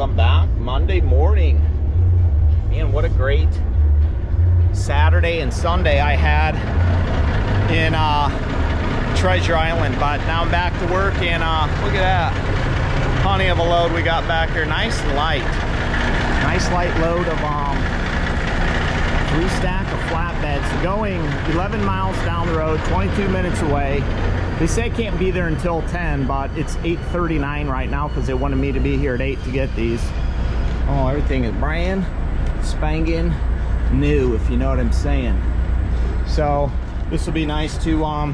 I'm back Monday morning. Man, what a great Saturday and Sunday I had in Treasure Island. But now I'm back to work, and look at that. Plenty of a load we got back here. Nice and light. Nice light load of 3 stack of flatbeds going 11 miles down the road, 22 minutes away. They say I can't be there until 10, but it's 8:39 right now because they wanted me to be here at 8 to get these. Oh, everything is brand spanking new, if you know what I'm saying. So this will be nice to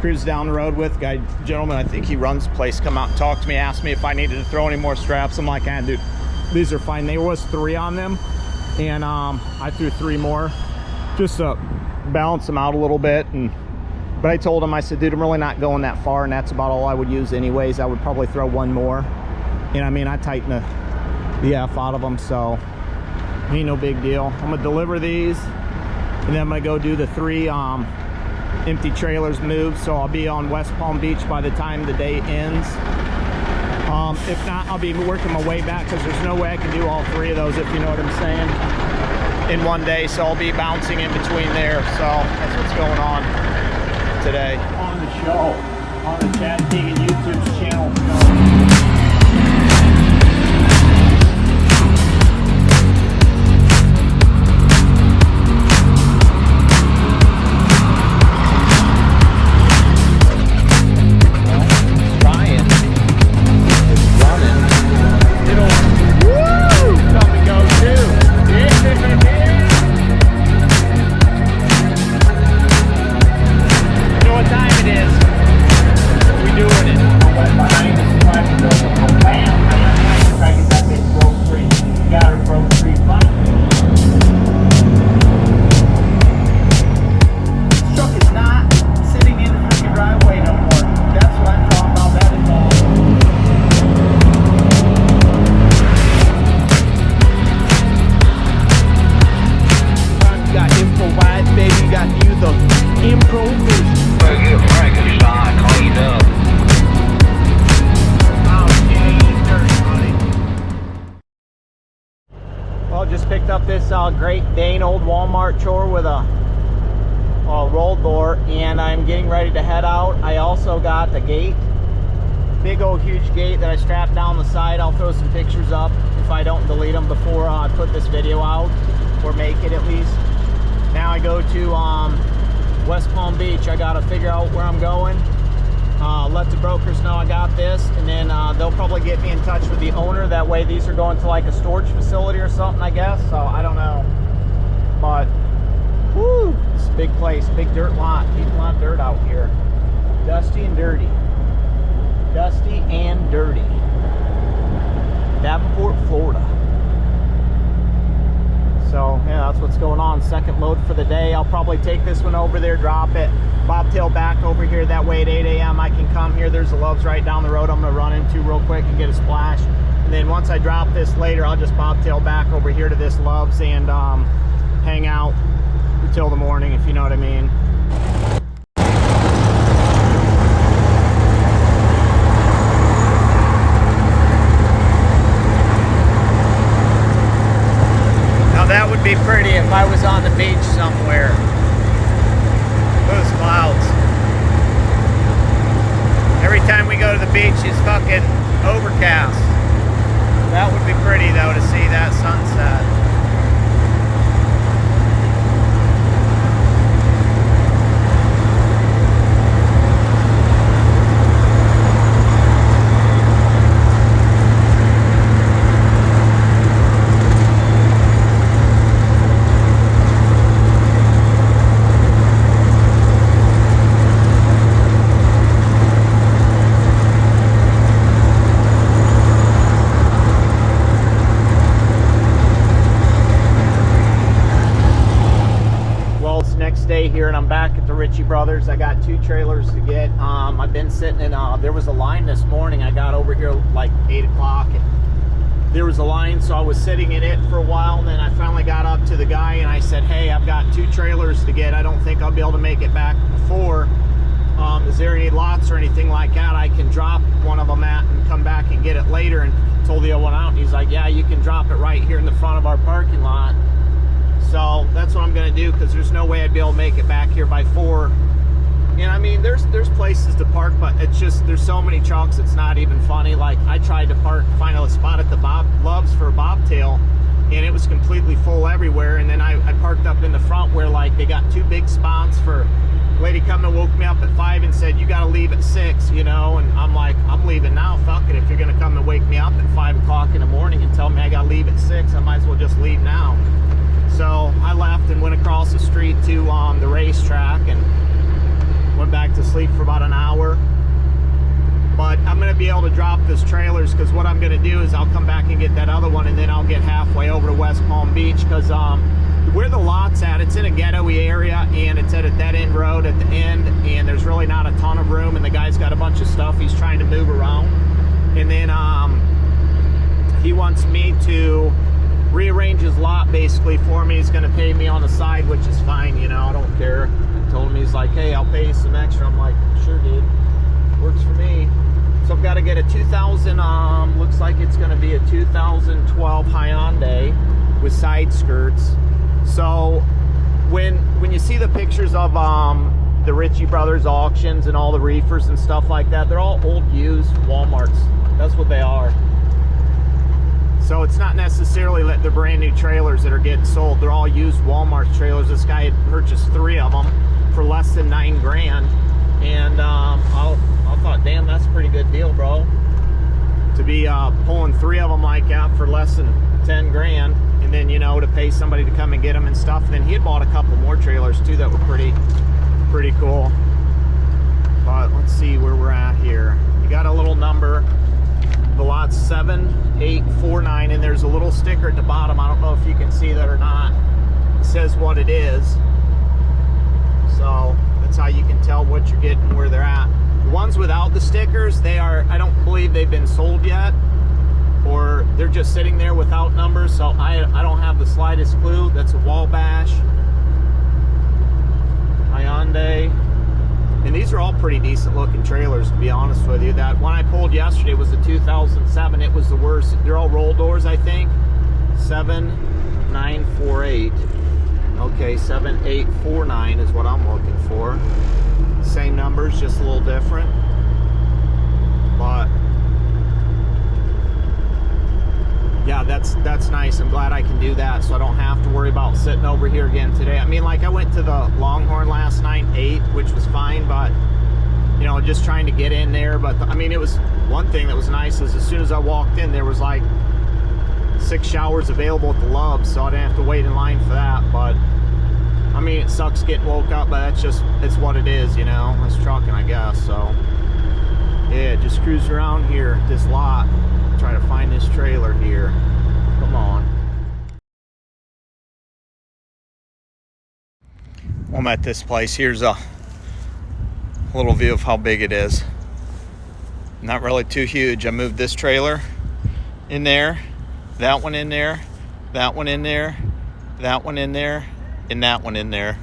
cruise down the road with. Gentleman, I think he runs the place, come out and talk to me, asked me if I needed to throw any more straps. I'm like, dude, these are fine. There was 3 on them, and I threw 3 more just to balance them out a little bit. But I told him, I said, dude, I'm really not going that far, and that's about all I would use anyways. I would probably throw 1 more. And I mean, I tighten the F out of them, so ain't no big deal. I'm gonna deliver these, and then I'm gonna go do the 3 empty trailers move. So I'll be on West Palm Beach by the time the day ends. If not, I'll be working my way back because there's no way I can do all 3 of those, if you know what I'm saying, in one day. So I'll be bouncing in between there. So that's what's going on today. On the show, on the Chad Keegan YouTube channel. Just picked up this Great Dane old Walmart chore with a roll door, and I'm getting ready to head out. I also got the gate, big old huge gate that I strapped down the side. I'll throw some pictures up if I don't delete them before I put this video out, or make it at least. Now I go to West Palm Beach. I gotta figure out where I'm going. Let the brokers know I got this, and then they'll probably get me in touch with the owner. That way these are going to like a storage facility or something, I guess. So I don't know, but whoo, it's a big place, big dirt lot. Keep a lot of dirt out here. Dusty and dirty. Dusty and dirty. Davenport, Florida. So yeah, that's what's going on. Second load for the day. I'll probably take this one over there, drop it, bobtail back over here. That way at 8 a.m. I can come here. There's the Loves right down the road I'm gonna run into real quick and get a splash. And then once I drop this later, I'll just bobtail back over here to this Loves and hang out until the morning, if you know what I mean. That would be pretty if I was on the beach somewhere. Those clouds. Every time we go to the beach, it's fucking overcast. That would be pretty though, to see that sunset. Day here, and I'm back at the Ritchie Brothers. I got 2 trailers to get. I've been sitting in there was a line this morning. I got over here like 8 o'clock and there was a line, so I was sitting in it for a while, and then I finally got up to the guy and I said, hey, I've got 2 trailers to get. I don't think I'll be able to make it back before. Is there any lots or anything like that I can drop one of them at and come back and get it later? And told the other one out, and he's like, yeah, you can drop it right here in the front of our parking lot. So that's what I'm gonna do, because there's no way I'd be able to make it back here by 4. And I mean, there's places to park, but it's just, there's so many trucks, it's not even funny. Like, I tried to find a spot at the Loves for a bobtail, and it was completely full everywhere. And then I parked up in the front where, like, they got 2 big spots. For a lady come and woke me up at 5 and said, you got to leave at 6, you know. And I'm like, I'm leaving now, fuck it. If you're gonna come and wake me up at 5 o'clock in the morning and tell me I gotta leave at 6, I might as well just leave now. So I left and went across the street to the racetrack and went back to sleep for about an hour. But I'm gonna be able to drop this trailers, because what I'm gonna do is I'll come back and get that other one, and then I'll get halfway over to West Palm Beach, because where the lot's at, it's in a ghetto-y area, and it's at a dead-end road at the end, and there's really not a ton of room, and the guy's got a bunch of stuff he's trying to move around. And then he wants me to rearrange his lot basically for me. He's gonna pay me on the side, which is fine, you know, I don't care. I told him, he's like, hey, I'll pay you some extra. I'm like, sure, dude, works for me. So I've got to get a 2000, looks like it's going to be a 2012 Hyundai with side skirts. So when you see the pictures of the Ritchie Brothers auctions and all the reefers and stuff like that, they're all old used Walmarts. That's what they are. So it's not necessarily that they're brand new trailers that are getting sold. They're all used Walmart trailers. This guy had purchased 3 of them for less than $9 grand. And I thought, damn, that's a pretty good deal, bro, to be pulling 3 of them like that for less than 10 grand, and then, you know, to pay somebody to come and get them and stuff. And then he had bought a couple more trailers too that were pretty cool. But let's see where we're at here. You got a little number, the lot's 7849, and there's a little sticker at the bottom. I don't know if you can see that or not. It says what it is, so that's how you can tell what you're getting, where they're at. The ones without the stickers, I don't believe they've been sold yet, or they're just sitting there without numbers, so I don't have the slightest clue. That's a Wabash, Hyundai, and these are all pretty decent looking trailers, to be honest with you. That one I pulled yesterday was a 2007. It was the worst. They're all roll doors, I think. 7948. Okay, 7849 is what I'm looking for. Same numbers, just a little different. But yeah, that's nice. I'm glad I can do that, so I don't have to worry about sitting over here again today. I mean, like, I went to the Longhorn last night, ate, which was fine, but you know, just trying to get in there. But I mean, it was one thing that was nice is as soon as I walked in, there was like 6 showers available at the Loves, so I didn't have to wait in line for that. But I mean, it sucks getting woke up, but it's what it is, you know. It's trucking, I guess. So yeah, just cruise around here at this lot, try to find this trailer here. Come on. I'm at this place. Here's a little view of how big it is. Not really too huge. I moved this trailer in there, that one in there, that one in there, that one in there, and that one in there.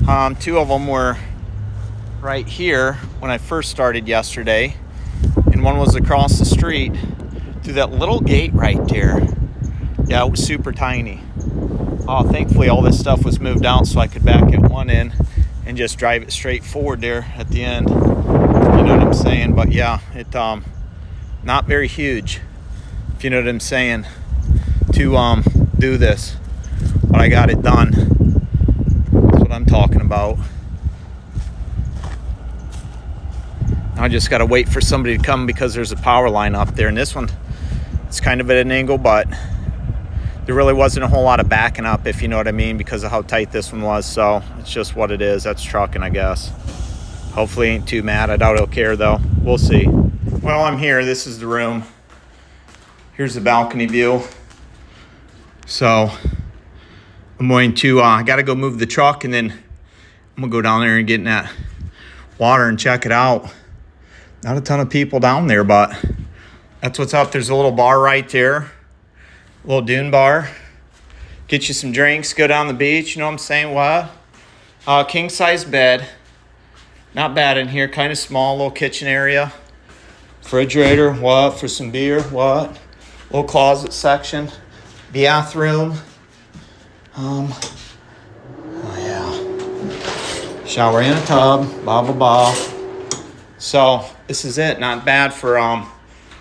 2 of them were right here when I first started yesterday, and one was across the street through that little gate right there. Yeah, it was super tiny. Thankfully all this stuff was moved out so I could back it one in and just drive it straight forward there at the end. You know what I'm saying? But yeah, it not very huge, if you know what I'm saying, to do this. But I got it done. That's what I'm talking about. I just got to wait for somebody to come because there's a power line up there. And this one, it's kind of at an angle, but there really wasn't a whole lot of backing up, if you know what I mean, because of how tight this one was. So it's just what it is. That's trucking, I guess. Hopefully ain't too mad. I doubt he'll care though. We'll see. Well, I'm here. This is the room. Here's the balcony view. So I'm going to, I got to go move the truck, and then I'm going to go down there and get in that water and check it out. Not a ton of people down there, but that's what's up. There's a little bar right there, a little dune bar. Get you some drinks, go down the beach, you know what I'm saying? What? King size bed. Not bad in here, kind of small, little kitchen area. Refrigerator, what? For some beer, what? Little closet section, bathroom. Oh yeah, shower and a tub. Blah blah blah. So this is it. Not bad for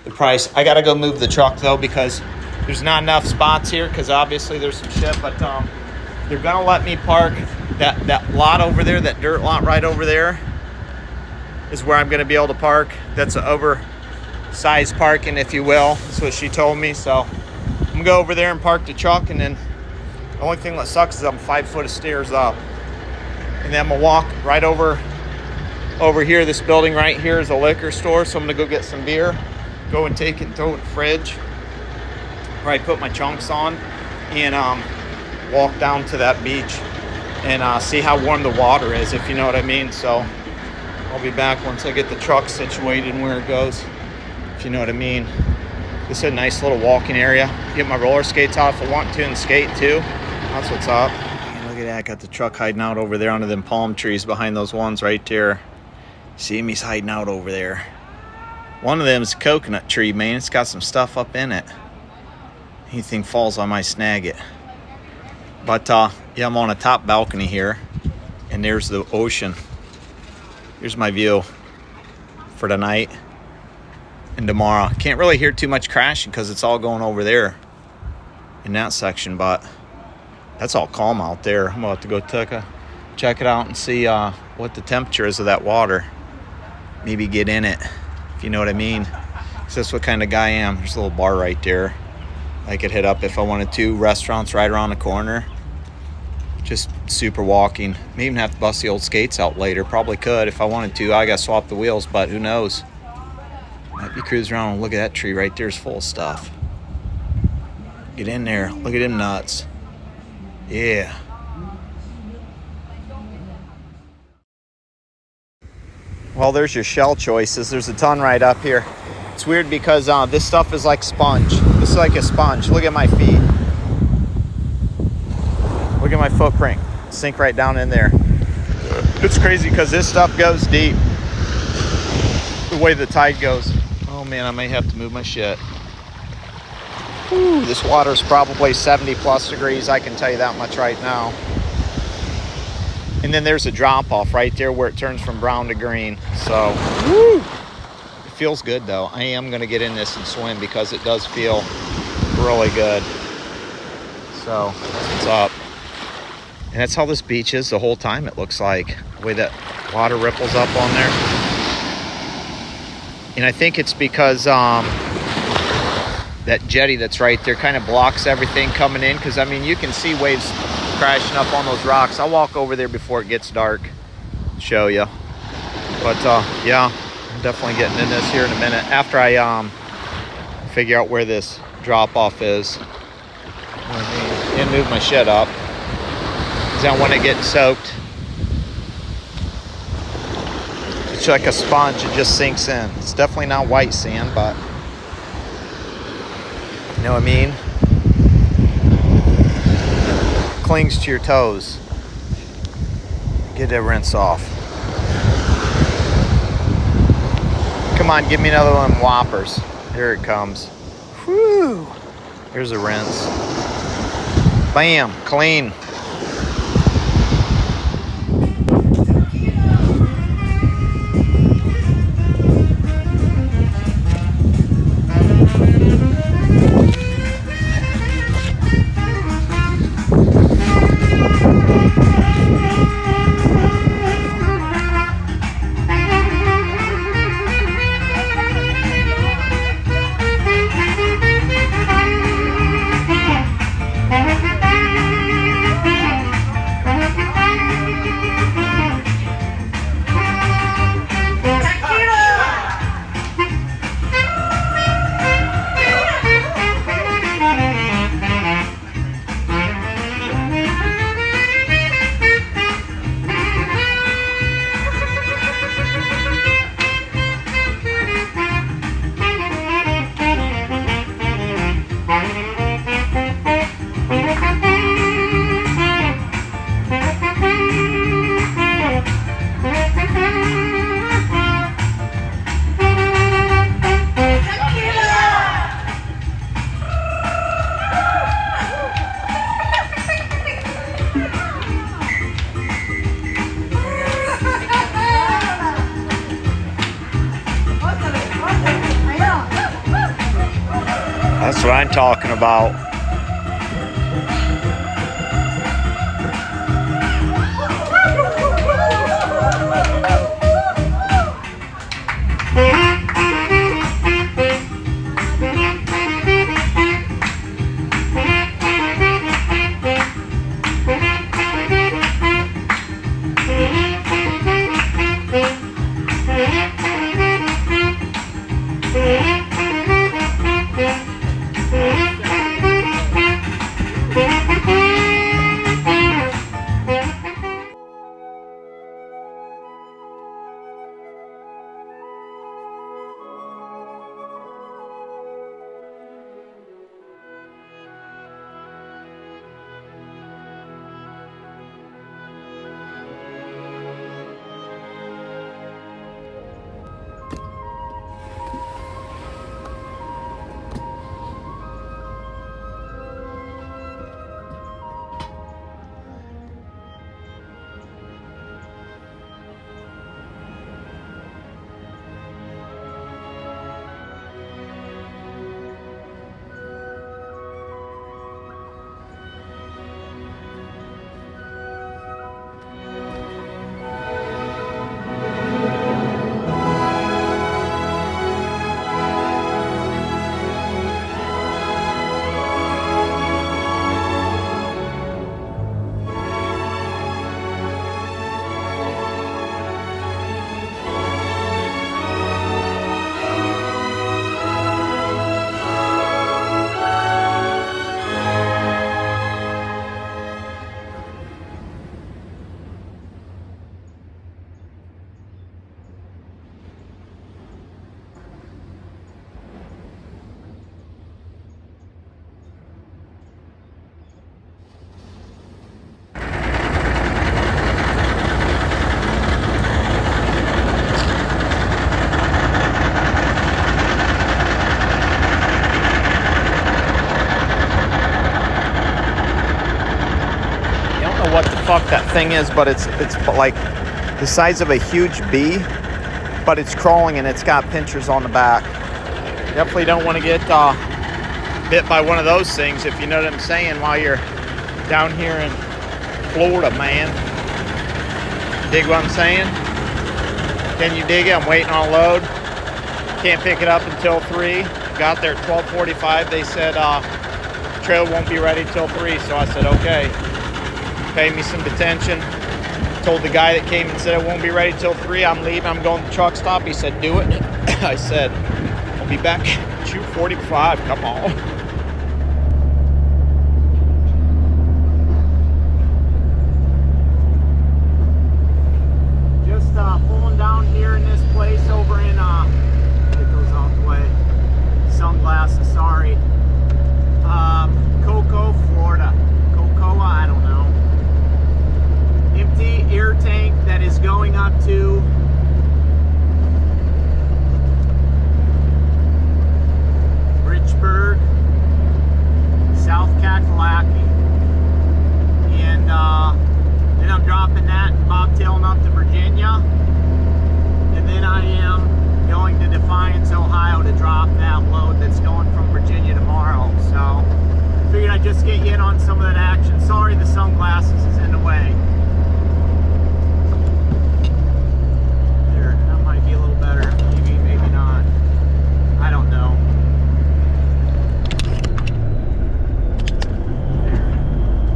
the price. I gotta go move the truck though because there's not enough spots here. Because obviously there's some shit, but they're gonna let me park that lot over there, that dirt lot right over there. Is where I'm gonna be able to park. That's an oversized parking, if you will. That's what she told me. So I'm gonna go over there and park the truck, and then the only thing that sucks is I'm 5 foot of stairs up, and then I'm gonna walk right over here. This building right here is a liquor store, so I'm gonna go get some beer, go and take it and throw it in the fridge. Probably put my chunks on and walk down to that beach and see how warm the water is, if you know what I mean. So I'll be back once I get the truck situated and where it goes, if you know what I mean. This is a nice little walking area. Get my roller skates out if I want to and skate too. That's what's up. And look at that, got the truck hiding out over there under them palm trees behind those ones right there. See him, he's hiding out over there. One of them is a coconut tree, man. It's got some stuff up in it. Anything falls, I might snag it. But yeah, I'm on a top balcony here, and there's the ocean. Here's my view for tonight and tomorrow. Can't really hear too much crashing because it's all going over there in that section, but that's all calm out there. I'm about to go check it out and see what the temperature is of that water. Maybe get in it, if you know what I mean. So that's what kind of guy I am. There's a little bar right there I could hit up if I wanted to. Restaurants right around the corner. Just super walking. May even have to bust the old skates out later. Probably could if I wanted to. I gotta swap the wheels, but who knows. Might be cruising around and look at that tree right there is full of stuff. Get in there. Look at them nuts. Yeah. Well, there's your shell choices. There's a ton right up here. It's weird because this stuff is like sponge. This is like a sponge. Look at my feet. Look at my footprint. Sink right down in there. It's crazy because this stuff goes deep. The way the tide goes. Oh man, I may have to move my shit. Whew, this water's probably 70 plus degrees. I can tell you that much right now. And then there's a drop off right there where it turns from brown to green. So, woo! It feels good though. I am gonna get in this and swim because it does feel really good. So, that's what's up. And that's how this beach is the whole time, it looks like. The way that water ripples up on there. And I think it's because that jetty that's right there kind of blocks everything coming in. Because, I mean, you can see waves crashing up on those rocks. I'll walk over there before it gets dark, show you. But, yeah, I'm definitely getting in this here in a minute. After I figure out where this drop-off is. And move my shit up. I don't want it getting soaked. It's like a sponge, it just sinks in. It's definitely not white sand, but you know what I mean? Clings to your toes. Get that rinse off. Come on, give me another one of them whoppers. Here it comes. Whew. Here's a rinse. Bam, clean. That's what I'm talking about. What the fuck that thing is, but it's like the size of a huge bee, but it's crawling and it's got pinchers on the back. Definitely don't want to get bit by one of those things, if you know what I'm saying, while you're down here in Florida, man. Dig what I'm saying? Can you dig it? I'm waiting on a load. Can't pick it up until 3. Got there at 12:45. They said trailer won't be ready till 3, so I said okay. Pay me some detention. Told the guy that came and said it won't be ready till 3. I'm leaving. I'm going to the truck stop. He said, do it. I said, I'll be back 2:45. Come on. Just pulling down here in this place over in, get those out the way. Sunglasses, sorry. Cocoa, Florida. Cocoa, I don't know. Empty air tank that is going up to Richburg, South Kakalaki, and then I'm dropping that and bobtailing up to Virginia, and then I am going to Defiance, Ohio to drop that load that's going from Virginia tomorrow. So figured I'd just get you in on some of that action. Sorry the sunglasses is in the way. Be a little better, maybe not. I don't know.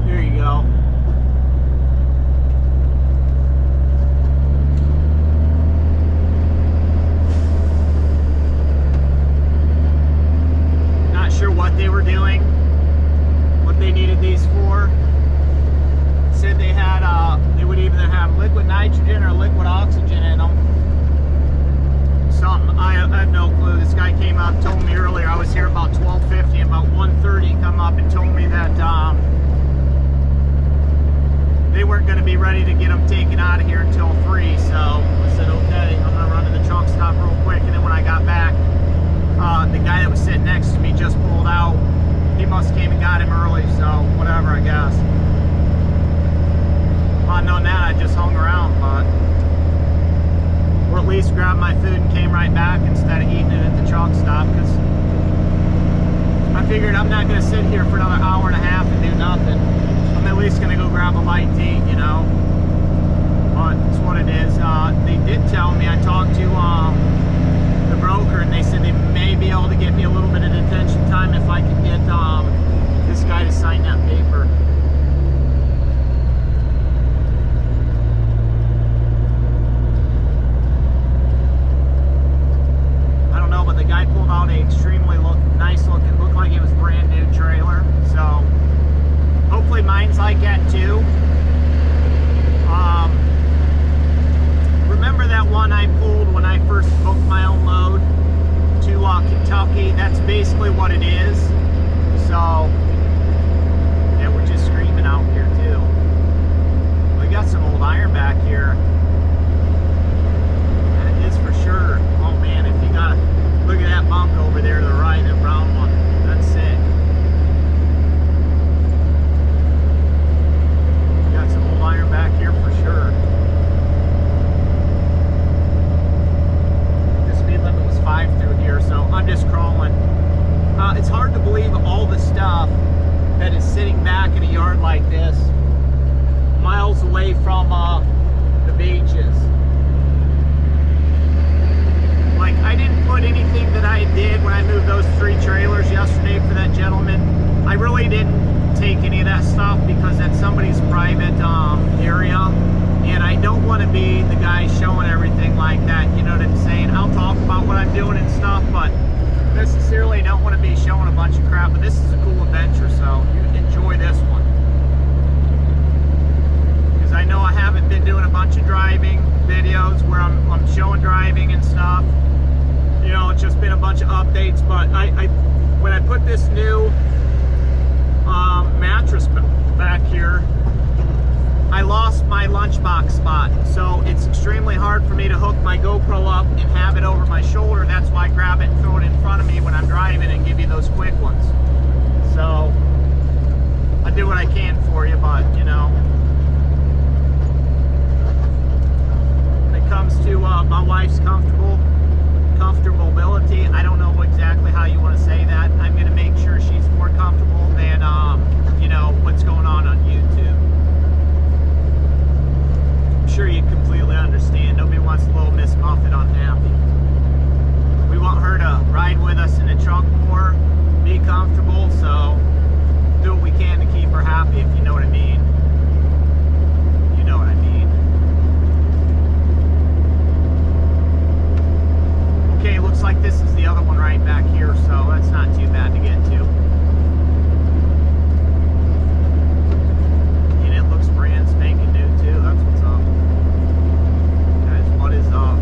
There you go. Not sure what they were doing, what they needed these for. Said they had they would either have liquid nitrogen or liquid oxygen in them. Something, I have no clue. This guy came up, told me earlier, I was here about 12:50, about 1:30, come up and told me that they weren't going to be ready to get them taken out of here until 3, so I said, okay, I'm going to run to the truck stop real quick, and then when I got back, the guy that was sitting next to me just pulled out. He must have came and got him early, so whatever, I guess. If I'd known that, I just hung around, but or at least grabbed my food and came right back instead of eating it at the truck stop, because I figured I'm not going to sit here for another hour and a half and do nothing. I'm at least going to go grab a bite to eat, you know. But it's what it is. They did tell me, I talked to the broker, and they said they may be able to get me a little bit of detention time if I can get this guy to sign that paper. I don't know, but the guy pulled out a extremely nice looking, looked like it was brand new trailer. So hopefully mine's like that too. Remember that one I pulled when I first booked my own load to Kentucky? That's basically what it is. So yeah, we're just screaming out here too. We got some old iron back here. That is for sure. Oh man, if you got, look at that bump over there to the right, that brown one. That's sick. Got some old iron back here for sure. The speed limit was 5 through here, so I'm just crawling. It's hard to believe all the stuff that is sitting back in a yard like this, miles away from the beaches. Like, I didn't put anything that I did when I moved those 3 trailers yesterday for that gentleman. I really didn't take any of that stuff because that's somebody's private area, and I don't want to be the guy showing everything like that, you know what I'm saying? I'll talk about what I'm doing and stuff, but necessarily don't want to be showing a bunch of crap. But this is a cool adventure, so you enjoy this one. Because I know I haven't been doing a bunch of driving videos where I'm showing driving and stuff. You know, it's just been a bunch of updates. But when I put this new mattress back here, I lost my lunchbox spot, so it's extremely hard for me to hook my GoPro up and have it over my shoulder. That's why I grab it and throw it in front of me when I'm driving and give you those quick ones. So I do what I can for you, but you know, when it comes to my wife's comfortability, I don't know exactly how you want to say that. I'm going to make sure she's more comfortable than you know, what's going on YouTube. I'm sure you completely understand. Nobody wants little Miss Muffet unhappy. We want her to ride with us in the truck more, be comfortable, so do what we can to keep her happy, if you know what I mean. You know what I mean. Okay, looks like this is the other one right back here, so that's not too bad to get to. And it looks brand spanking new too. That's what's up. Guys, what is up?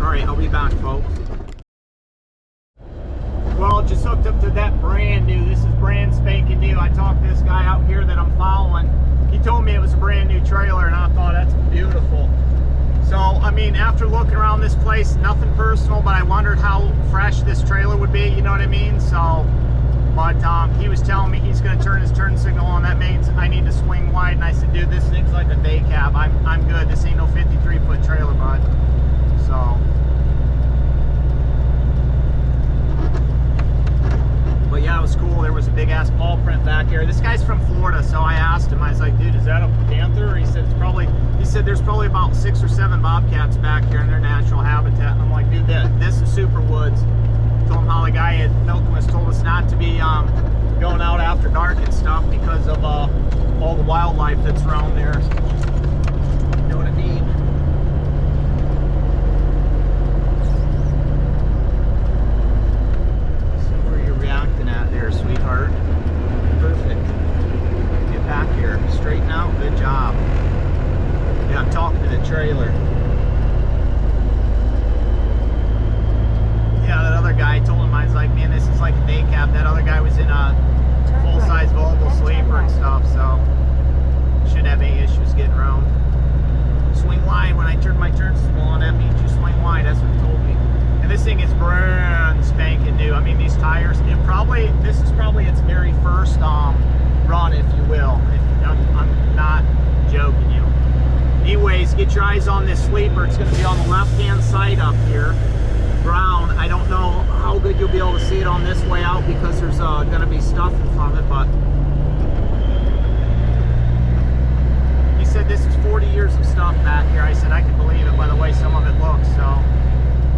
Alright, I'll be back, folks. Well, just hooked up to that brand new. This is brand spanking new. I talked to this guy out here that I'm following. He told me it was a brand new trailer, and I thought, that's beautiful. So, I mean, after looking around this place, nothing personal, but I wondered how fresh this trailer would be, you know what I mean? So, but he was telling me he's going to turn his turn signal on. That means I need to swing wide, and I said, dude, this thing's like a day cab. I'm good. This ain't no 53-foot trailer, bud. So, but yeah, it was cool. There was a big ass paw print back here. This guy's from Florida, so I asked him. I was like, dude, is that a panther? He said it's probably. He said there's probably about 6 or 7 bobcats back here in their natural habitat. I'm like, dude, this is super woods. Told him how the guy at Milkmas told us not to be going out after dark and stuff because of all the wildlife that's around there. You know what I mean? Reacting at there, sweetheart. Perfect. Get back here. Straighten out. Good job. Yeah, I'm talking to the trailer. Yeah, that other guy told him, I was like, man, this is like a day cab. That other guy was in a full-size Volvo sleeper and stuff, so shouldn't have any issues getting brand spanking new. I mean, these tires, this is probably its very first run, if you will. I'm not joking you. Anyways, get your eyes on this sleeper. It's going to be on the left-hand side up here. Brown. I don't know how good you'll be able to see it on this way out because there's going to be stuff in front of it, but he said this is 40 years of stuff back here. I said I can believe it by the way some of it looks, so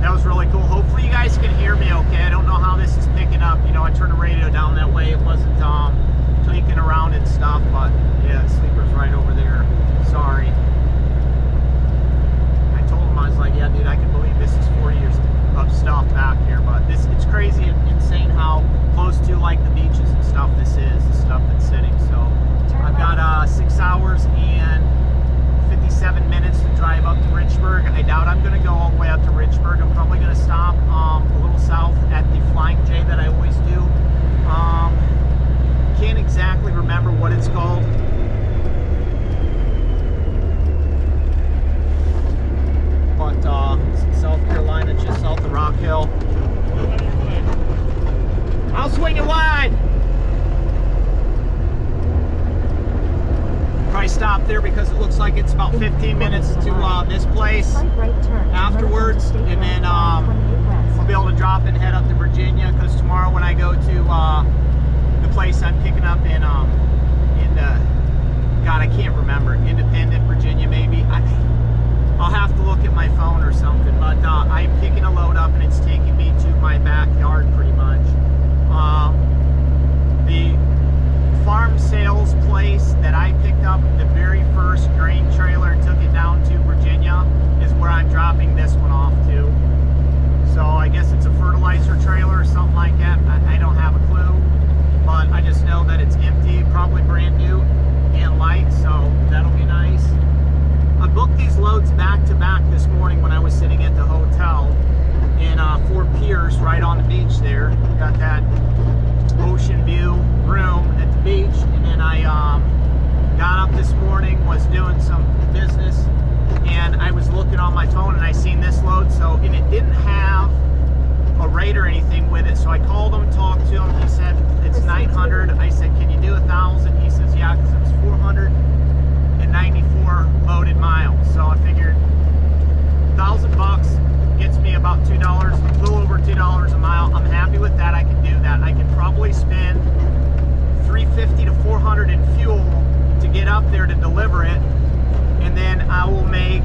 that was really cool. Hopefully you guys can hear me okay. I don't know how this is picking up. You know, I turned the radio down that way. It wasn't tweaking around and stuff, but yeah, the sleeper's right over there. Sorry. I told him, I was like, yeah, dude, I can believe this is 4 years of stuff back here, but it's crazy and insane how close to like the beaches and stuff this is, the stuff that's sitting. So I've got 6 hours and 57 minutes to drive up to Richburg. I doubt I'm going to go all the way up to Richburg. I'm probably going to stop a little south at the Flying J that I always do. Can't exactly remember what it's called. But it's in South Carolina, just south of Rock Hill. I'll swing it wide. Probably stop there because it looks like it's about 15 minutes to this place afterwards, and then I'll be able to drop and head up to Virginia, because tomorrow when I go to the place I'm picking up in God, I can't remember, Independent, Virginia maybe. I'll have to look at my phone or something, but I'm picking a load up and it's taking me to my backyard pretty much. The farm sales place that I picked up the very first grain trailer and took it down to Virginia is where I'm dropping this one off to. So I guess it's a fertilizer trailer or something like that. I don't have a clue, but I just know that it's empty, probably brand new and light, so that'll be nice. I booked these loads back to back this morning when I was sitting at the hotel in Fort Pierce, right on the beach there. Got that ocean view room at the beach, and then I got up this morning, was doing some business, and I was looking on my phone and I seen this load, and it didn't have a rate or anything with it, so I called him, talked to him. He said it's 900. I said, can you do 1,000? He says, yeah, because it was 494 loaded miles. So I figured $1,000 gets me about $2, a little over $2 a mile. I'm happy with that. I can do that. I can probably spend $350 to $400 in fuel to get up there to deliver it, and then I will make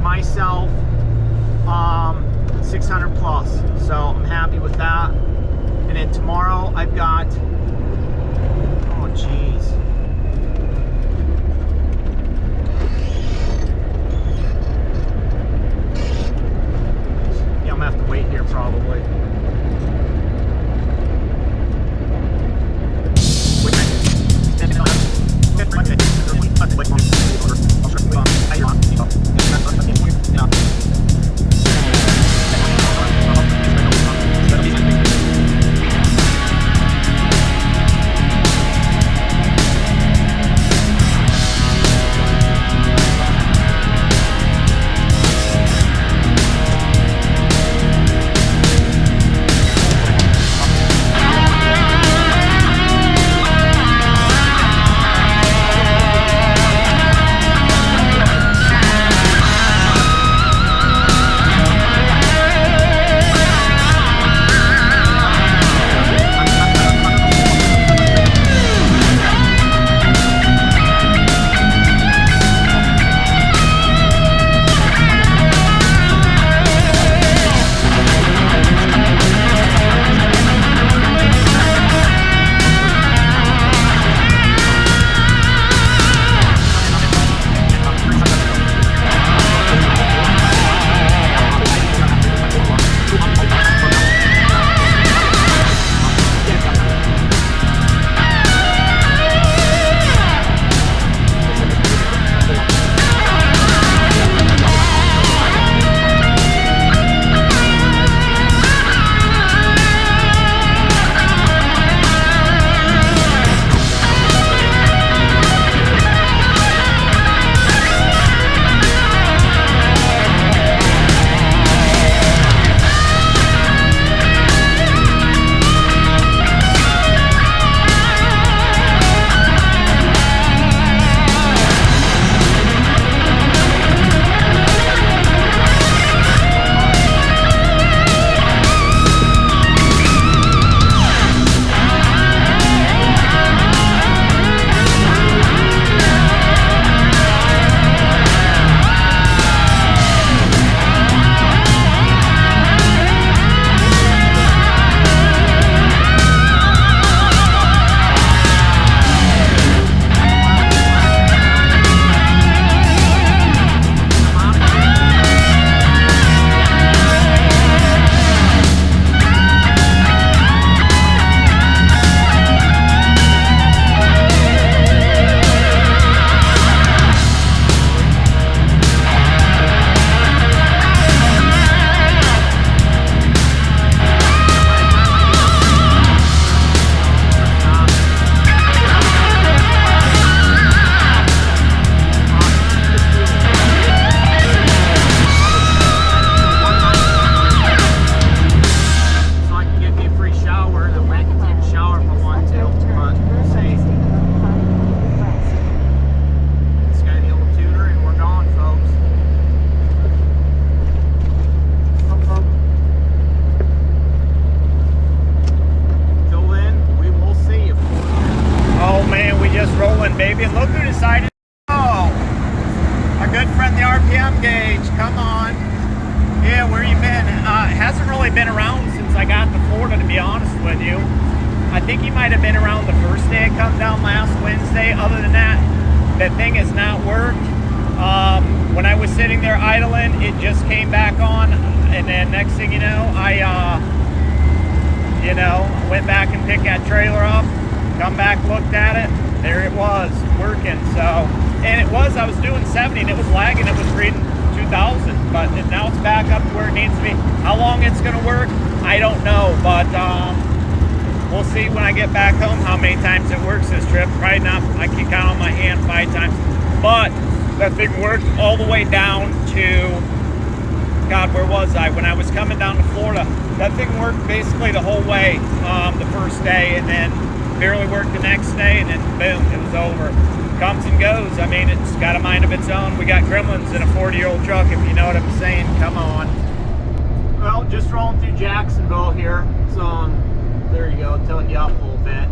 myself 600 plus. So I'm happy with that. And then tomorrow I've got, oh geez, yeah, I'm gonna have to wait here probably. think he might have been around the first day it come down last Wednesday. Other than that, that thing has not worked. When I was sitting there idling, it just came back on, and then next thing you know, I went back and picked that trailer up, come back, looked at it, there it was, working. So, and it was, I was doing 70 and it was lagging, it was reading 2,000, but now it's back up to where it needs to be. How long it's going to work, I don't know, but we'll see when I get back home how many times it works this trip. Probably not, I can count on my hand 5 times, but that thing worked all the way down to, God, where was I? When I was coming down to Florida, that thing worked basically the whole way the first day, and then barely worked the next day, and then boom, it was over. Comes and goes. I mean, it's got a mind of its own. We got gremlins in a 40-year-old truck, if you know what I'm saying. Come on. Well, just rolling through Jacksonville here. So, there you go, tilting you up a little bit.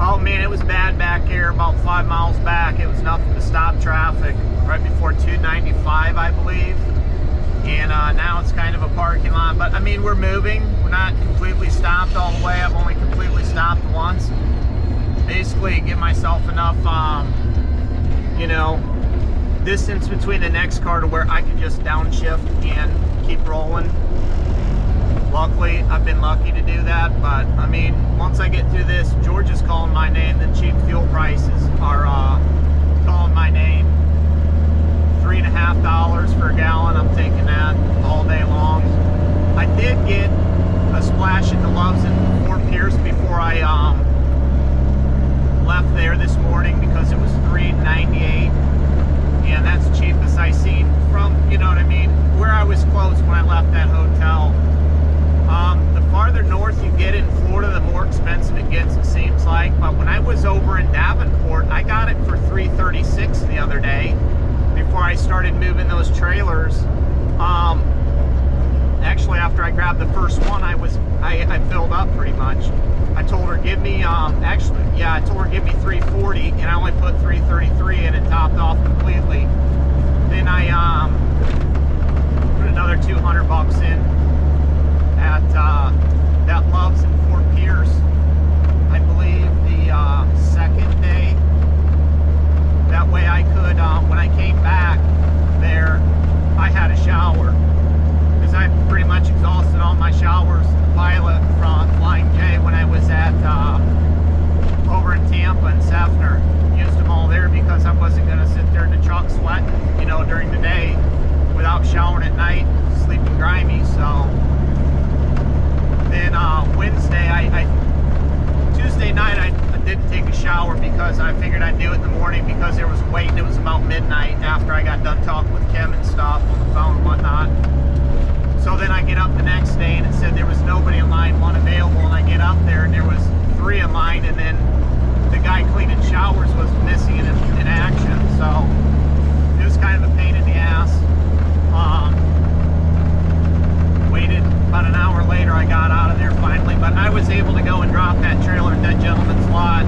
Oh man, it was bad back here, about 5 miles back. It was nothing to stop traffic right before 295, I believe. And now it's kind of a parking lot. But I mean, we're moving. We're not completely stopped all the way. I've only completely stopped once. Basically, give myself enough, distance between the next car to where I can just downshift and keep rolling. Luckily, I've been lucky to do that, but I mean, once I get through this, Georgia's calling my name, the cheap fuel prices are calling my name. $3.50 for a gallon, I'm taking that all day long. I did get a splash at the Loves in Fort Pierce before I left there this morning because it was $3.98, and that's the cheapest I seen from, you know what I mean, where I was close when I left that hotel. The farther north you get in Florida, the more expensive it gets, it seems like. But when I was over in Davenport, I got it for $3.36 the other day before I started moving those trailers. Actually, after I grabbed the first one, I filled up pretty much. I told her give me I told her give me $3.40, and I only put $3.33 in and topped off completely. Then I put another $200 in at that Loves in Fort Pierce, I believe the second day. That way I could, when I came back there, I had a shower, because I pretty much exhausted all my showers, the pilot from Flying J when I was at over in Tampa and Sefner. Used them all there because I wasn't going to sit there in the truck sweating, during the day without showering at night, sleeping grimy. So then Wednesday, Tuesday night I didn't take a shower because I figured I'd do it in the morning because there was waiting. It was about midnight after I got done talking with Kim and stuff on the phone and whatnot. So then I get up the next day and it said there was nobody in line, one available, and I get up there and there was 3 in line, and then the guy cleaning showers was missing in action. So it was kind of a pain in the ass. Waited about an hour later, I got out of there finally, but I was able to go and drop that trailer at that gentleman's lot.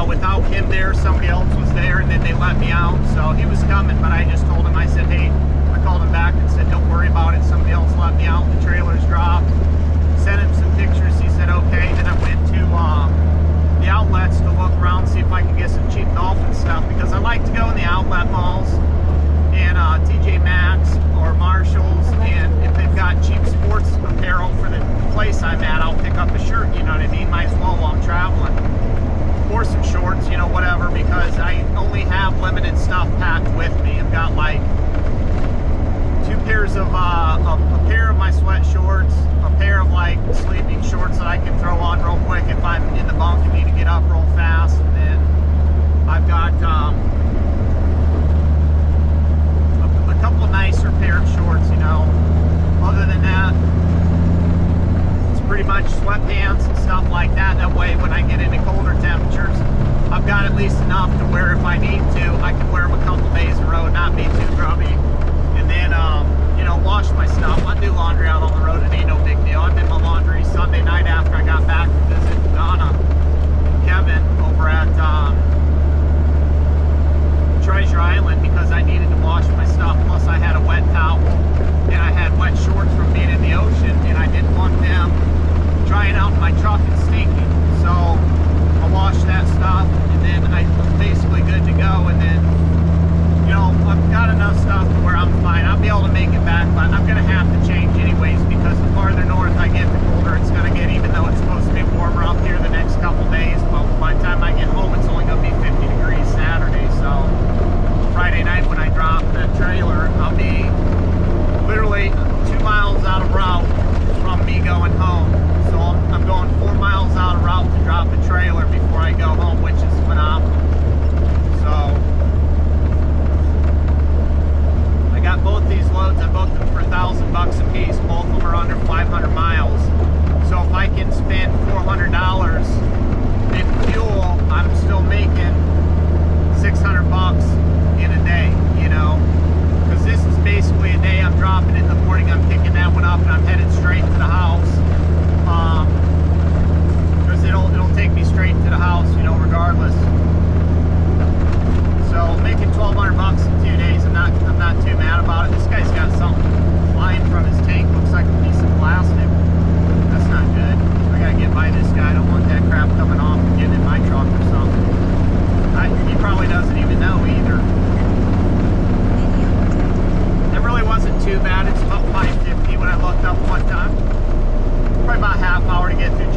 Without him there, somebody else was there, and then they let me out. So he was coming, but I just told him, I said, hey, I called him back and said, don't worry about it, somebody else let me out, the trailer's dropped. Sent him some pictures, he said okay. Then I went to the outlets to look around, see if I could get some cheap Dolphin stuff, because I like to go in the outlet malls and TJ Maxx or Marshalls, and if they've got cheap sports apparel for the place I'm at, I'll pick up a shirt, you know what I mean? Might as well while I'm traveling. Or some shorts, whatever, because I only have limited stuff packed with me. I've got like 2 pairs of, a pair of my sweat shorts, a pair of like sleeping shorts that I can throw on real quick if I'm in the bunk and need to get up real fast, and then I've got a couple of nicer pair of shorts, Other than that, it's pretty much sweatpants and stuff like that. That way, when I get into colder temperatures, I've got at least enough to where if I need to, I can wear them a couple days in a row, not be too grubby. And then, wash my stuff. I do laundry out on the road. It ain't no big deal. I did my laundry Sunday night after I got back to visit Donna and Kevin over at Treasure Island, because I needed to wash my stuff. Plus I had a wet towel and I had wet shorts from being in the ocean, and I didn't want them drying out in my truck and stinking. So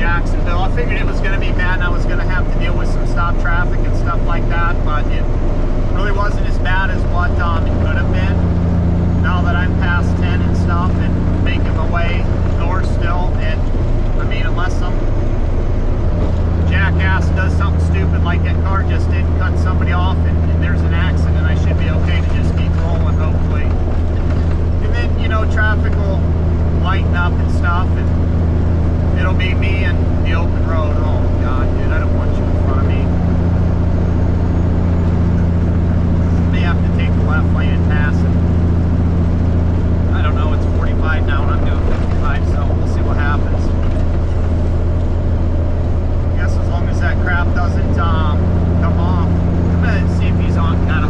Jacksonville. I figured it was going to be bad and I was going to have to deal with some stop traffic and stuff like that, but it really wasn't as bad as what it could have been. Now that I'm past 10 and stuff and making my way north still, and I mean, unless some jackass does something stupid like that car just did, cut somebody off, and there's an accident, I should be okay to just keep rolling, hopefully. And then, you know, traffic will lighten up and stuff, and it'll be me and the open road. Oh God, dude, I don't want you in front of me. May have to take the left lane and pass it. I don't know, it's 45 now and I'm doing 55, so we'll see what happens. I guess as long as that crap doesn't come off. I'm gonna see if he's on, got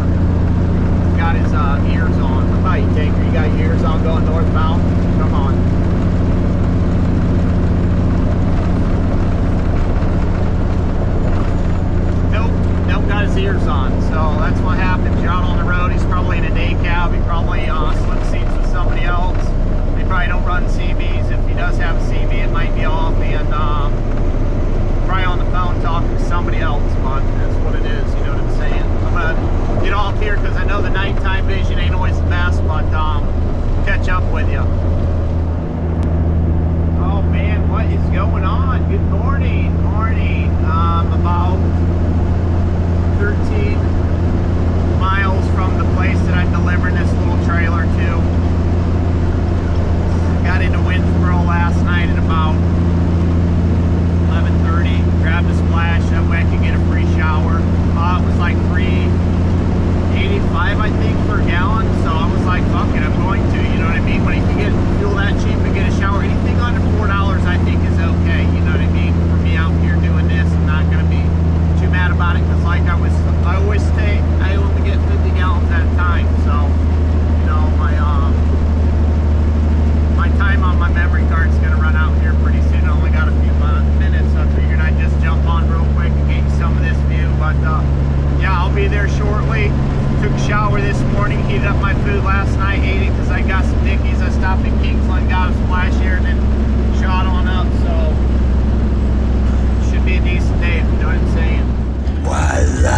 his ears on. What about you, Taker? You got your ears on going northbound? Come on. Nope, got his ears on. So that's what happens. You're out on the road. He's probably in a day cab. He probably slip seats with somebody else. They probably don't run CBs. If he does have a CB, it might be off and probably on the phone talking to somebody else, but that's what it is, you know what I'm saying? I'm gonna get off here because I know the nighttime vision ain't always the best, but catch up with you. Oh man, what is going on? Good morning. About 13 miles from the place that I'm delivering this little trailer to. Got into Winnsboro last night at about 11:30, grabbed a splash, that way I could get a free shower. It was like $3.85 I think per gallon, so I was like, fuck it, I'm going to, you know what I mean? When you can get fuel that cheap and get a shower, anything under $4 I think is okay, you know what I mean? For me out here doing this, I'm not going to be too mad about it, because like I always say, I only get 50 gallons at a time, so, you know, my time on my memory card is going to run out here pretty soon. I only got a few minutes, so I figured I'd just jump on real quick and get you some of this view. But yeah, I'll be there shortly. Took a shower this morning, heated up my food last night, ate it because I got some Dickies. I stopped at Kingsland, got a splash here, and then shot on up. So should be a decent day, if you know what I'm saying. Voila!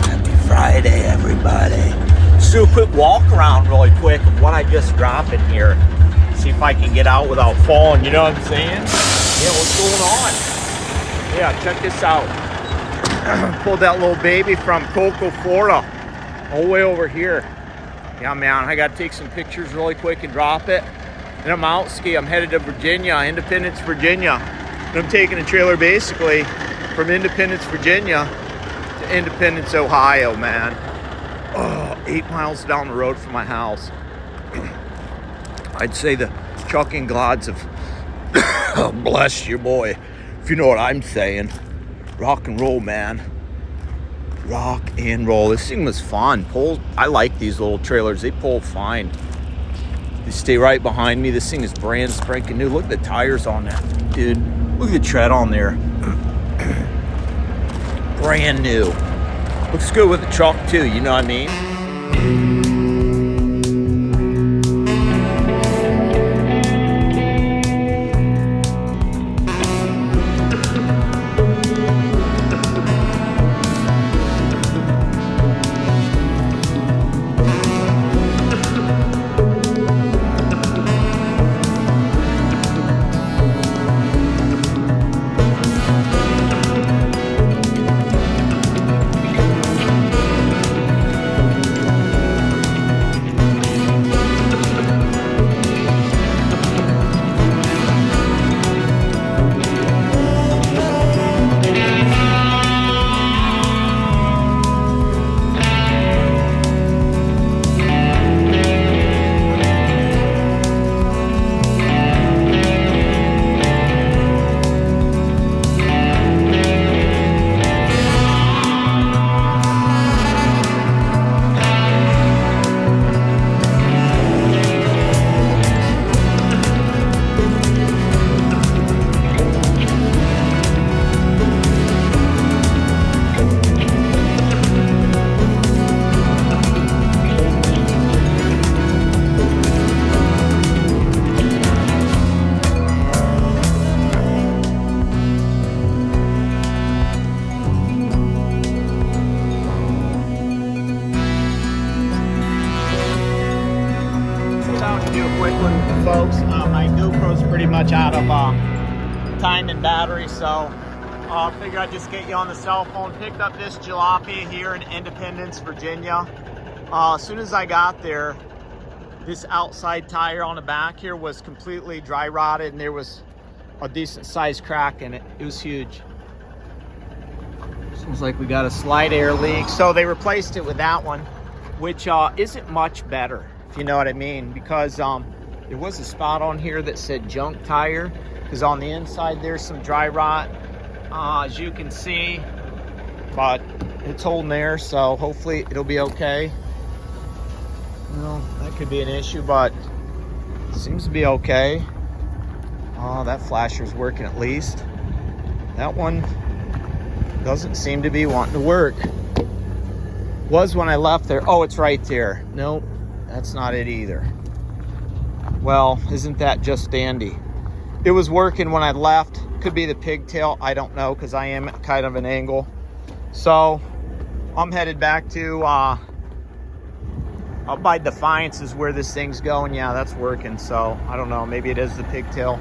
Happy Friday, everybody. Let's do a quick walk around really quick of what I just dropped in here. See if I can get out without falling, you know what I'm saying? Yeah, what's going on? Yeah, check this out. Pulled that little baby from Cocoa, Florida, all the way over here. Yeah, man, I got to take some pictures really quick and drop it. And I'm out ski. I'm headed to Virginia, Independence, Virginia. And I'm taking a trailer basically from Independence, Virginia to Independence, Ohio, man. Oh, 8 miles down the road from my house. I'd say the chucking gods have blessed you, boy, if you know what I'm saying. Rock and roll, man. Rock and roll. This thing was fun. I like these little trailers. They pull fine. They stay right behind me. This thing is brand spanking new. Look at the tires on that, dude. Look at the tread on there. Brand new. Looks good with the truck too, you know what I mean? much out of time and battery, so I figured I'd just get you on the cell phone. Picked up this jalopy here in Independence, Virginia. As soon as I got there, this outside tire on the back here was completely dry rotted, and there was a decent sized crack in it. It was huge. Seems like we got a slide air leak. So they replaced it with that one, which isn't much better, if you know what I mean, because there was a spot on here that said junk tire, because on the inside there's some dry rot, as you can see, but it's holding there, so hopefully it'll be okay. Well, that could be an issue, but it seems to be okay. That flasher's working at least. That one doesn't seem to be wanting to work. Was when I left there. Oh, it's right there. Nope, that's not it either. Well, isn't that just dandy? It was working when I left. Could be the pigtail, I don't know, because I am at kind of an angle. So I'm headed back to up by Defiance is where this thing's going. Yeah, that's working. So I don't know, maybe it is the pigtail.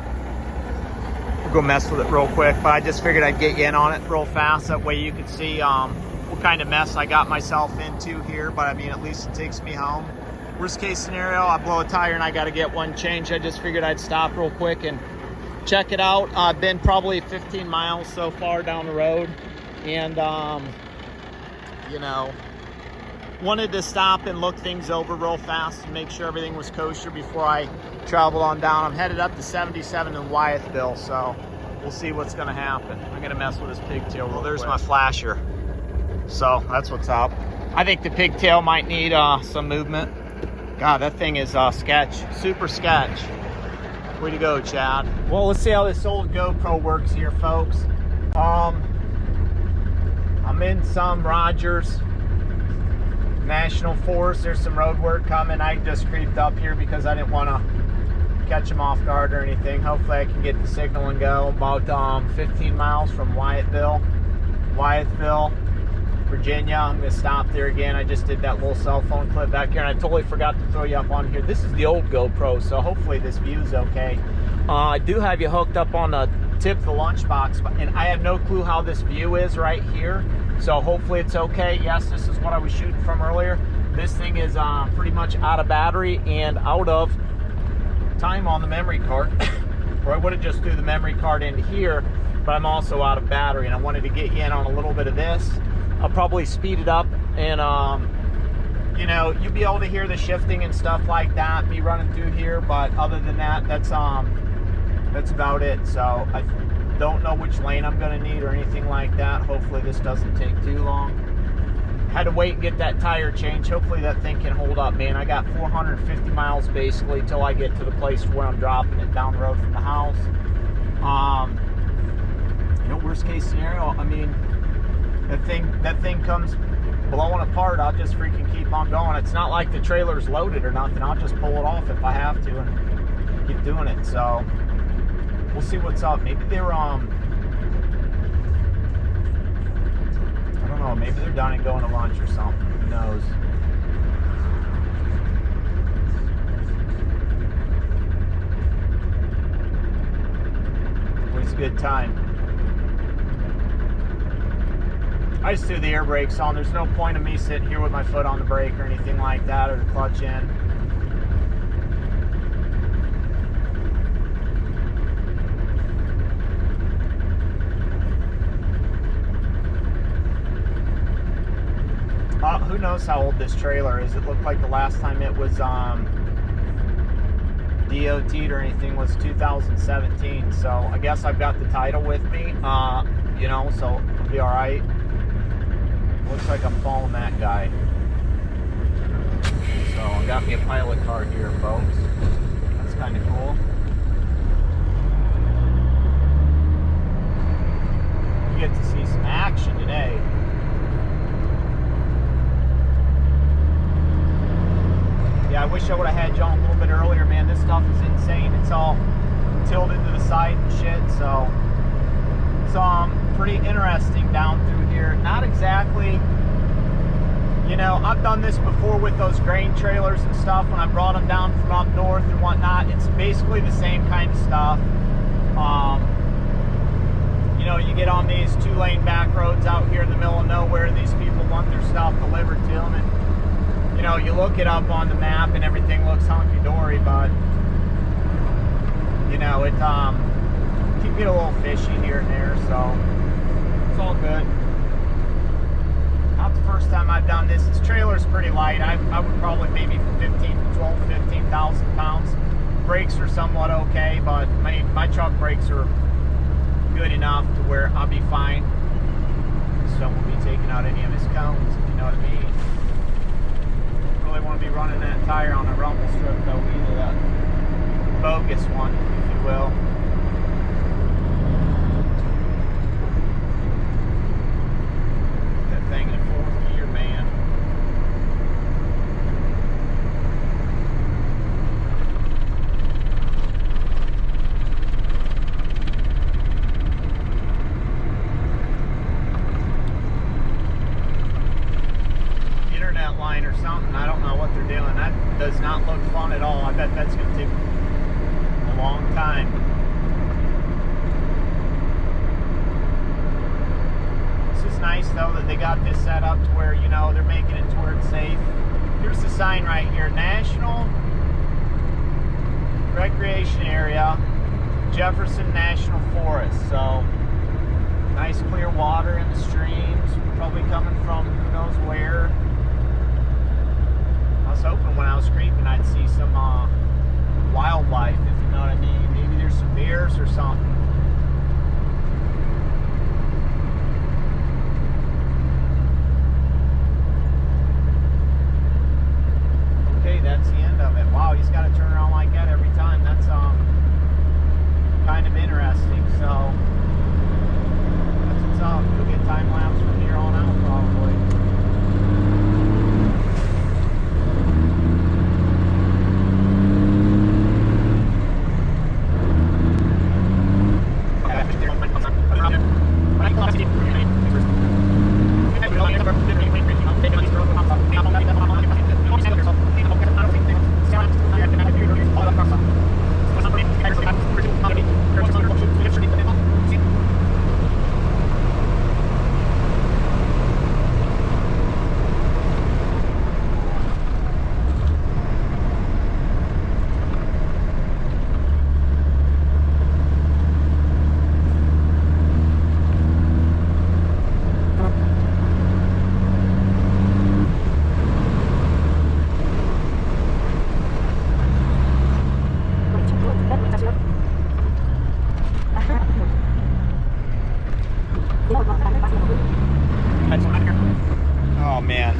We'll go mess with it real quick, but I just figured I'd get you in on it real fast. That way you can see what kind of mess I got myself into here. But I mean, at least it takes me home. Worst case scenario, I blow a tire and I got to get one changed. I just figured I'd stop real quick and check it out. I've been probably 15 miles so far down the road, and you know, wanted to stop and look things over real fast and make sure everything was kosher before I traveled on down. I'm headed up to 77 in Wyethville, so we'll see what's going to happen. I'm going to mess with this pigtail. Well, there's my flasher, so that's what's up. I think the pigtail might need some movement. God, that thing is sketch, super sketch. Way to go, Chad. Well, let's see how this old GoPro works here, folks. I'm in some Rogers National Forest. There's some road work coming. I just creeped up here because I didn't want to catch them off guard or anything. Hopefully I can get the signal and go. About 15 miles from Wyethville, Virginia. I'm going to stop there again. I just did that little cell phone clip back here, and I totally forgot to throw you up on here. This is the old GoPro, so hopefully this view's okay. I do have you hooked up on the tip of the lunchbox, and I have no clue how this view is right here, so hopefully it's okay. Yes, this is what I was shooting from earlier. This thing is pretty much out of battery and out of time on the memory card, or I would have just threw the memory card into here, but I'm also out of battery, and I wanted to get you in on a little bit of this. I'll probably speed it up, and you know, you'll be able to hear the shifting and stuff like that, me running through here, but other than that, that's about it. So I don't know which lane I'm going to need or anything like that. Hopefully this doesn't take too long. Had to wait and get that tire changed. Hopefully that thing can hold up, man. I got 450 miles basically till I get to the place where I'm dropping it down the road from the house. You know, worst case scenario, I mean, that thing comes blowing apart, I'll just freaking keep on going. It's not like the trailer's loaded or nothing. I'll just pull it off if I have to and keep doing it. So we'll see what's up. Maybe they're I don't know, maybe they're done and going to lunch or something. Who knows? Always a good time. I just threw the air brakes on. There's no point of me sitting here with my foot on the brake or anything like that, or the clutch in. Who knows how old this trailer is. It looked like the last time it was DOT'd or anything was 2017. So I guess I've got the title with me, you know, so it'll be all right. Looks like I'm following that guy. So I got me a pilot car here, folks. That's kind of cool. You get to see some action today. Yeah, I wish I would have had you on a little bit earlier, man. This stuff is insane. It's all tilted to the side and shit, so it's pretty interesting down through here. Not exactly, You know, I've done this before with those grain trailers and stuff when I brought them down from up north and whatnot. It's basically the same kind of stuff. You know, you get on these 2-lane back roads out here in the middle of nowhere, and these people want their stuff delivered to them, and you know, you look it up on the map and everything looks hunky-dory, but you know, it can get a little fishy here and there, so it's all good. Not the first time I've done this. This trailer's pretty light. I would probably maybe 15,000 pounds. Brakes are somewhat okay, but my truck brakes are good enough to where I'll be fine. So I won't be taking out any of his cones, if you know what I mean. Don't really want to be running that tire on a rumble strip though either, that bogus one, if you will. That thing in fourth gear, man. Line or something. I don't know what they're doing. That does not look fun at all. I bet that's going to take a long time. This is nice though that they got this set up to where, you know, they're making it to where it's safe. Here's the sign right here: National Recreation Area, Jefferson National Forest. So nice clear water in the streams, probably coming from who knows where. I was hoping when I was creeping I'd see some wildlife, if you know what I mean. Maybe there's some bears or something. Okay, that's the end of it. Wow, he's got to turn around like that every time. That's kind of interesting. So that's what's up. We'll get time lapse from here on out probably. Oh man,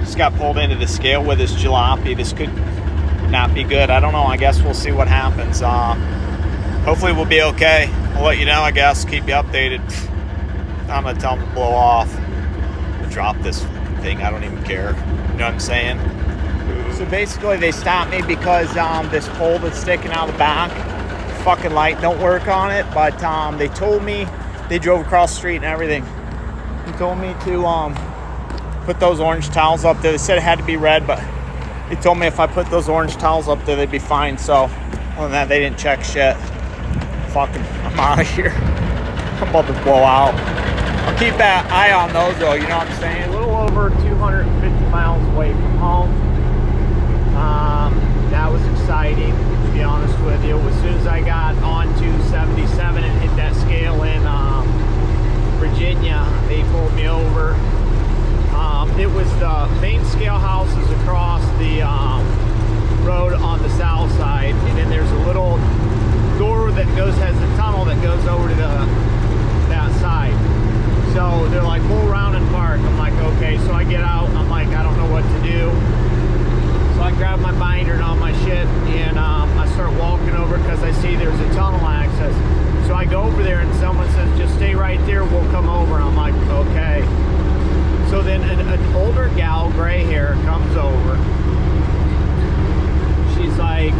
just got pulled into the scale with his jalopy. This could not be good. I don't know. I guess we'll see what happens. Hopefully we'll be okay. I'll let you know, I guess. Keep you updated. I'm gonna tell him to blow off. I'll drop this thing. I don't even care. You know what I'm saying? So basically they stopped me because this pole that's sticking out the back, fucking light don't work on it. But they told me, they drove across the street and everything. He told me to put those orange towels up there. They said it had to be red, but they told me if I put those orange towels up there, they'd be fine. So, other than that, they didn't check shit. Fucking, I'm out of here. I'm about to blow out. I'll keep that eye on those though, you know what I'm saying? A little over 250 miles away from home. That was exciting, to be honest with you. As soon as I got onto 77 and hit that scale in Virginia, they pulled me over. It was the main scale houses across the road on the south side, and then there's a little door that has a tunnel that goes over to that side. So they're like, pull around and park. I'm like, okay. So I get out. I'm like, I don't know what to do. So I grab my binder and all my shit, and I start walking over because I see there's a tunnel access. So I go over there, and someone says, just stay right there, we'll come over. I'm like, okay. So then an older gal, gray hair, comes over. She's like,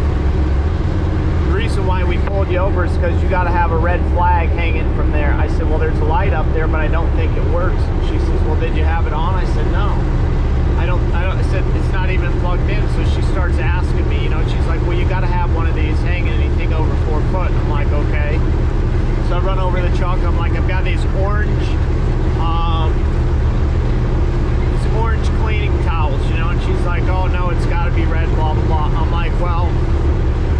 the reason why we pulled you over is because you got to have a red flag hanging from there. I said, well, there's a light up there, but I don't think it works. She says, well, did you have it on? I said, no. I said, it's not even plugged in. So she starts asking me, you know, she's like, well, you got to have one of these hanging anything over 4 foot. And I'm like, okay. So I run over to the truck. I'm like, I've got these orange cleaning towels, you know, and she's like, oh no, it's got to be red, blah blah blah. I'm like, well,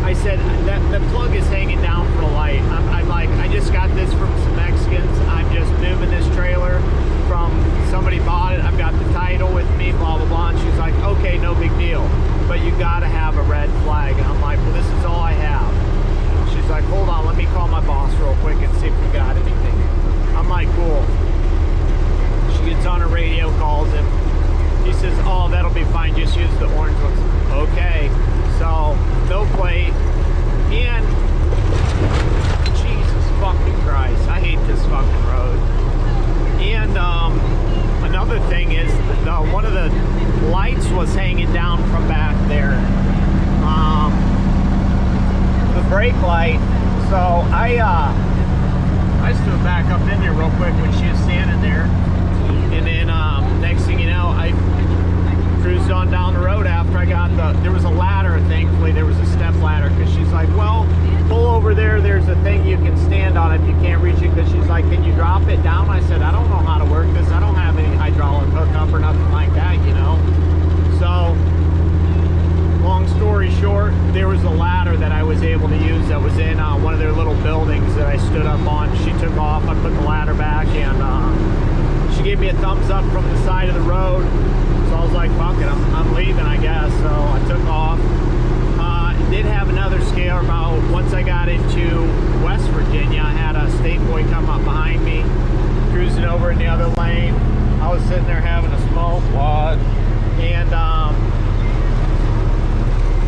I said that the plug is hanging down for the light. I'm like, I just got this from some Mexicans. I'm just moving this trailer from somebody bought it. I've got the title with me, blah blah blah. And she's like, okay, no big deal, but you got to have a red flag. And I'm like, well, this is all I have. She's like, hold on, let me call my boss real quick and see if we got anything. I'm like, cool. She gets on her radio, calls him. He says, oh, that'll be fine, just use the orange ones. Okay, so no plate. And Jesus fucking Christ, I hate this fucking road. And another thing is, one of the lights was hanging down from back there. The brake light. So I stood back up in there real quick when she was standing there. And then next thing you know, I cruised on down the road after I got there was a ladder, thankfully there was a step ladder, because she's like, well, pull over there, there's a thing you can stand on if you can't reach it, because she's like, can you drop it down? I said, I don't know how to work this, I don't have any hydraulic hookup or nothing like that, you know. So long story short, there was a ladder that I was able to use that was in one of their little buildings that I stood up on. She took off, I put the ladder back, and she gave me a thumbs up from the side of the road. So I was like, fuck it, I'm leaving, I guess. So I took off. Did have another scare about once I got into West Virginia. I had a state boy come up behind me, cruising over in the other lane. I was sitting there having a smoke, and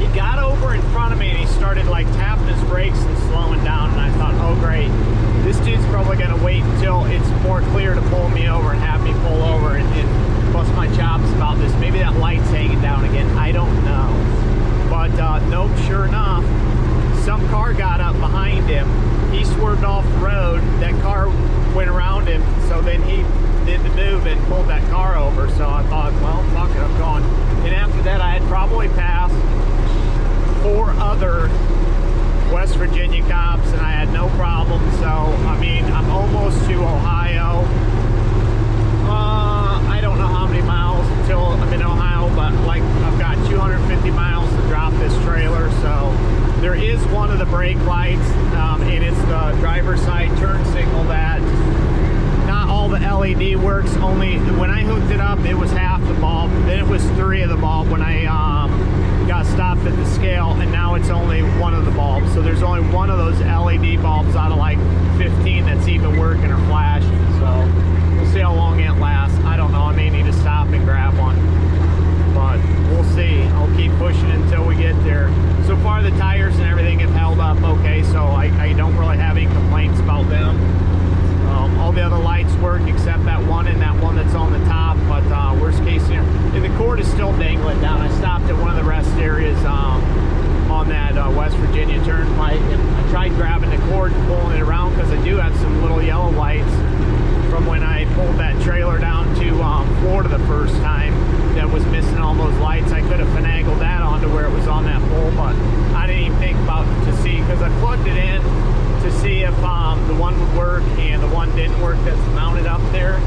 he got over in front of me and he started like tapping his brakes and slowing down. And I thought, oh great, this dude's probably gonna wait until it's more clear to pull me over and have me pull over and bust my chops about this. Maybe that light's hanging down again, I don't know. But nope, sure enough, some car got up behind him. He swerved off the road, that car went around him, so then he did the move and pulled that car over. So I thought, well, fuck it, I'm gone. And after that, I had probably passed 4 other West Virginia cops, and I had no problem. So, I mean, I'm almost to Ohio. I don't know how many miles until I'm in Ohio, but like I've got 250 miles to drop this trailer. So there is one of the brake lights, and it's the driver's side turn signal that not all the LED works. Only when I hooked it up, it was half the bulb. Then it was 3 of the bulb when I got stopped at the scale, and now it's only 1 of the bulbs. So there's only 1 of those LED bulbs out of like 15 that's even working or flashing. So we'll see how long it lasts. I don't know. I may need to stop and grab one, but we'll see. I'll keep pushing until we get there. So far, the tires and everything have held up okay, so I don't really have any complaints about them. All the other lights work except that one and that one that's on the top, but worst case scenario, and the cord is still dangling down. I stopped at one of the rest areas on that West Virginia turnpike, and I tried grabbing the cord and pulling it around because I do have some little yellow lights from when I pulled that trailer down to Florida the first time that was missing all those lights. I could have finagled that onto where it was on that pole, but I didn't even think about to see, because I plugged it in to see if the one would work, and the one didn't work that's mounted up there.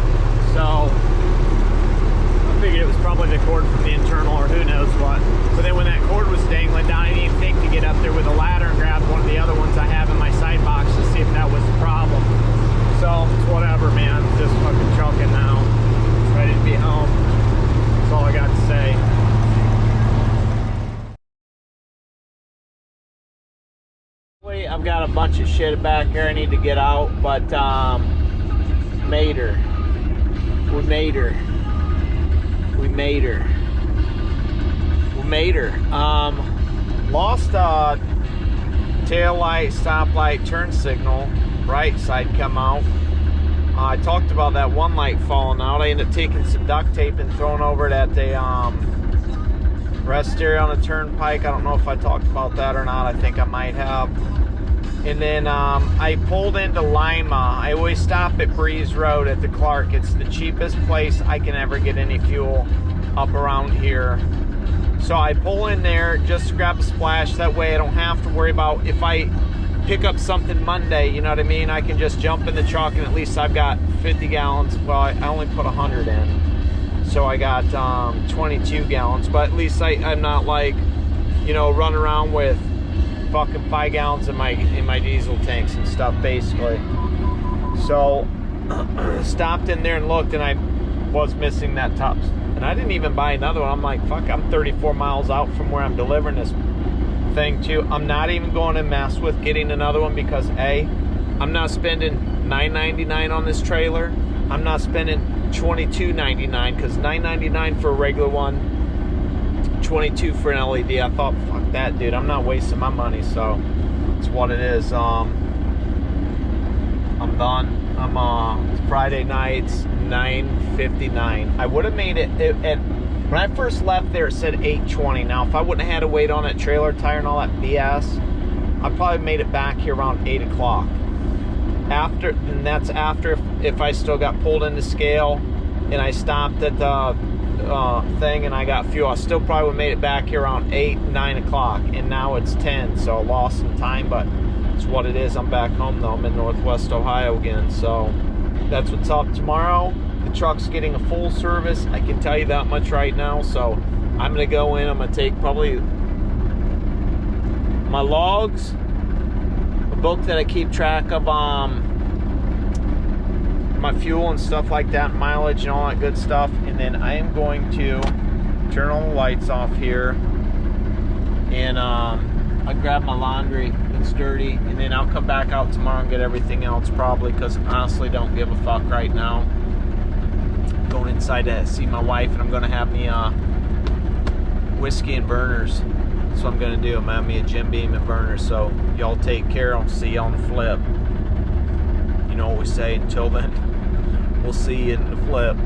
So I figured it was probably the cord from the internal or who knows what. But then when that cord was dangling down, I didn't even think to get up there with a ladder and grab one of the other ones I have in my side box to see if that was the problem. So it's whatever, man. I'm just fucking trucking now. Ready to be home. That's all I got to say. I've got a bunch of shit back here I need to get out, but made her. We made her. We made her. We made her. Lost tail light, stop light, turn signal. Right side come out. I talked about that one light falling out. I ended up taking some duct tape and throwing over it at the rest area on the turnpike. I don't know if I talked about that or not. I think I might have. And then I pulled into Lima. I always stop at Breeze Road at the Clark. It's the cheapest place I can ever get any fuel. up around here. So I pull in there just to grab a splash. That way I don't have to worry about if I pick up something Monday, you know what I mean? I can just jump in the truck and at least I've got 50 gallons. Well, I only put 100 in. So I got 22 gallons, but at least I'm not like, you know, running around with fucking 5 gallons in my diesel tanks and stuff, basically. So stopped in there and looked, and I was missing that top. And I didn't even buy another one. I'm like, fuck, I'm 34 miles out from where I'm delivering this thing to. I'm not even going to mess with getting another one because A, I'm not spending $9.99 on this trailer. I'm not spending $22.99 because $9.99 for a regular one, $22 for an LED. I thought, fuck that, dude. I'm not wasting my money. So it's what it is. I'm done. It's Friday nights, 9:59. I would have made it at when I first left there. It said 8:20. Now, if I wouldn't have had to wait on that trailer tire and all that BS, I probably made it back here around 8 o'clock. After, and that's after if I still got pulled into scale and I stopped at the thing and I got fuel, I still probably would have made it back here around 8, 9 o'clock. And now it's 10, so I lost some time, but it's what it is. I'm back home though. I'm in Northwest Ohio again, so that's what's up tomorrow. The truck's getting a full service, I can tell you that much right now. So I'm gonna go in, I'm gonna take probably my logs, a book that I keep track of my fuel and stuff like that, mileage and all that good stuff, and then I am going to turn all the lights off here, and I grab my laundry. It's dirty, and then I'll come back out tomorrow and get everything else probably, because I honestly don't give a fuck right now. Going inside to see my wife, and I'm gonna have me whiskey and burners. That's what I'm gonna do. I'm gonna have me a Jim Beam and burners. So y'all take care. I'll see you on the flip. You know what we say. Until then, we'll see you in the flip.